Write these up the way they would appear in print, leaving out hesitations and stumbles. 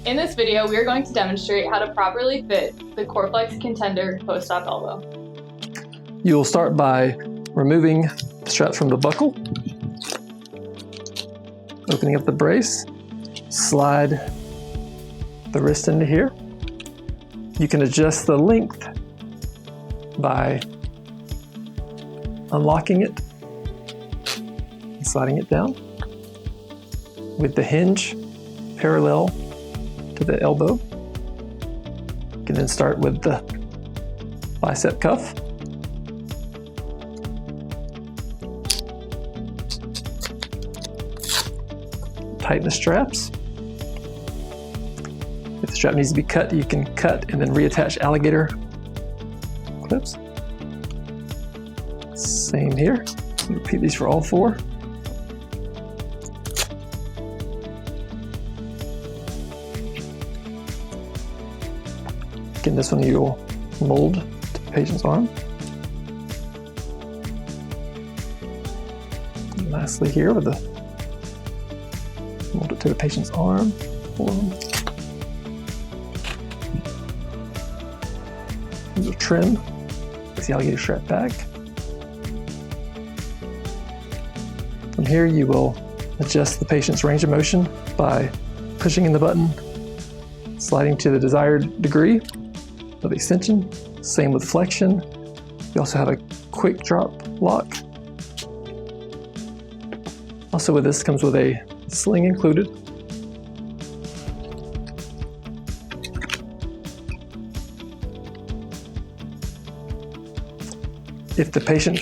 In this video, we are going to demonstrate how to properly fit the Corflex Contender post-op elbow. You will start by removing the straps from the buckle, opening up the brace, slide the wrist into here. You can adjust the length by unlocking it and sliding it down with the hinge parallel to the elbow. You can then start with the bicep cuff. Tighten the straps. If the strap needs to be cut, you can cut and then reattach alligator clips. Same here. Repeat these for all four. Again, this one you'll mold to the patient's arm. And lastly here with the mold it to the patient's arm. Use a trim with the alligator strap back. From here you will adjust the patient's range of motion by pushing in the button, sliding to the desired degree of extension. Same with flexion. You also have a quick drop lock. Also with this comes with a sling included. If the patient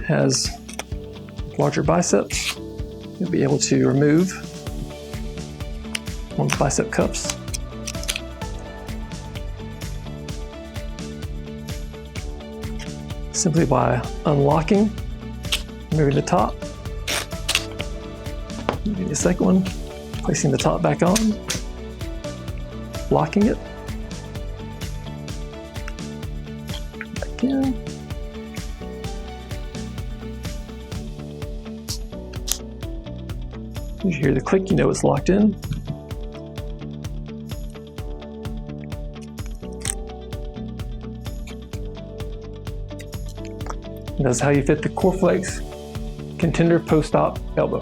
has larger biceps, you'll be able to remove one of the bicep cuffs. Simply by unlocking, removing the top, moving the second one, placing the top back on, locking it, back in, you hear the click, you know it's locked in. And that's how you fit the Corflex Contender post-op elbow.